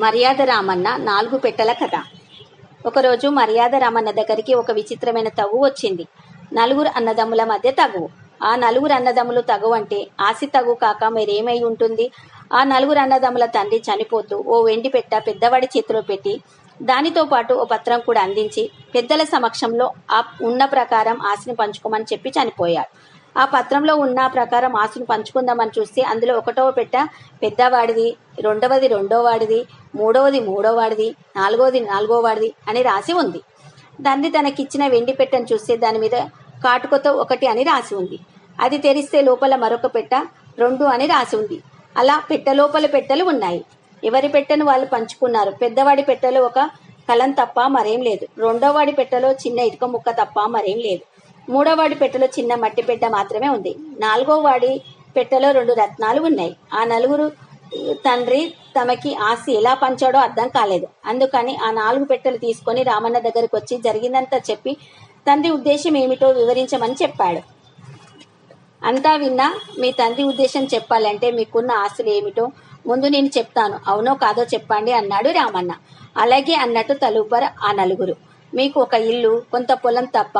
మర్యాద రామన్న 4 పెట్టెల కథ. ఒకరోజు మర్యాద రామన్న దగ్గరికి ఒక విచిత్రమైన తగు వచ్చింది. నలుగురు అన్నదమ్ముల మధ్య తగువు. ఆ నలుగురు అన్నదమ్ములు తగువు అంటే ఆసి తగు కాక మరేమై ఉంటుంది? ఆ నలుగురు అన్నదమ్ముల తండ్రి చనిపోతూ ఓ వెండి పెట్ట పెద్దవాడి చేతిలో పెట్టి దానితో పాటు ఓ పత్రం కూడా అందించి పెద్దల సమక్షంలో ఆ ఉన్న ప్రకారం ఆస్తిని పంచుకోమని చెప్పి చనిపోయాడు. ఆ పత్రంలో ఉన్న ప్రకారం ఆస్తిని పంచుకుందామని చూస్తే అందులో 1వ పెట్టె పెద్దవాడిది, 2వది రెండోవాడిది, 3వది మూడోవాడిది, 4వది నాలుగోవాడిది అని రాసి ఉంది. తండ్రి తనకిచ్చిన వెండి పెట్టెను చూస్తే దాని మీద కాటుకతో 1 అని రాసి ఉంది. అది తెరిస్తే లోపల మరొక పెట్టె 2 అని రాసి ఉంది. అలా పెట్టె లోపల పెట్టెలు ఉన్నాయి. ఎవరి పెట్టెను వాళ్ళు పంచుకున్నారు. పెద్దవాడి పెట్టెలో ఒక కలం తప్ప మరేం లేదు. రెండోవాడి పెట్టెలో చిన్న ఇటుక ముక్క తప్ప మరేం లేదు. 3వవాడి పెట్టెలో చిన్న మట్టి పెట్టె మాత్రమే ఉంది. 4వవాడి పెట్టెలో 2 రత్నాలు ఉన్నాయి. ఆ నలుగురు తండ్రి తమకి ఆస్తి ఎలా పంచాడో అర్థం కాలేదు. అందుకని ఆ 4 పెట్టెలు తీసుకొని రామన్న దగ్గరికి వచ్చి జరిగిందంతా చెప్పి తండ్రి ఉద్దేశం ఏమిటో వివరించమని చెప్పాడు. అంతా విన్నా మీ తండ్రి ఉద్దేశం చెప్పాలంటే మీకున్న ఆస్తులు ఏమిటో ముందు నేను చెప్తాను, అవునో కాదో చెప్పండి అన్నాడు రామన్న. అలాగే అన్నట్టు తలూపారు ఆ నలుగురు. మీకు ఒక ఇల్లు, కొంత పొలం తప్ప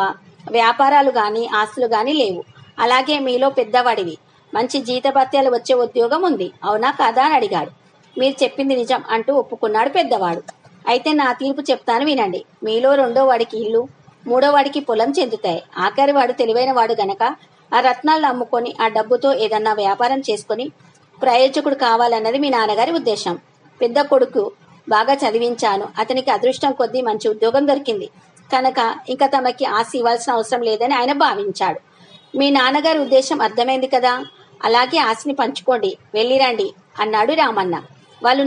వ్యాపారాలు గాని ఆస్తులు గాని లేవు. అలాగే మీలో పెద్దవాడివి, మంచి జీతభత్యాలు వచ్చే ఉద్యోగం ఉంది, అవునా కాదా అని అడిగాడు. మీరు చెప్పింది నిజం అంటూ ఒప్పుకున్నాడు పెద్దవాడు. అయితే నా తీర్పు చెప్తాను వినండి. మీలో 2వవాడికి ఇల్లు, 3వవాడికి పొలం చెందుతాయి. ఆఖరి వాడు తెలివైన వాడు గనక ఆ రత్నాలను అమ్ముకొని ఆ డబ్బుతో ఏదన్నా వ్యాపారం చేసుకొని ప్రయోజకుడు కావాలన్నది మీ నాన్నగారి ఉద్దేశం. పెద్ద కొడుకు బాగా చదివించాను, అతనికి అదృష్టం కొద్దీ మంచి ఉద్యోగం దొరికింది కనుక ఇంకా తమకి ఆస్తి ఇవ్వాల్సిన అవసరం లేదని ఆయన భావించాడు. మీ నాన్నగారి ఉద్దేశం అర్థమైంది కదా, అలాగే ఆస్తిని పంచుకోండి, వెళ్ళిరండి అన్నాడు రామన్న. వాళ్ళు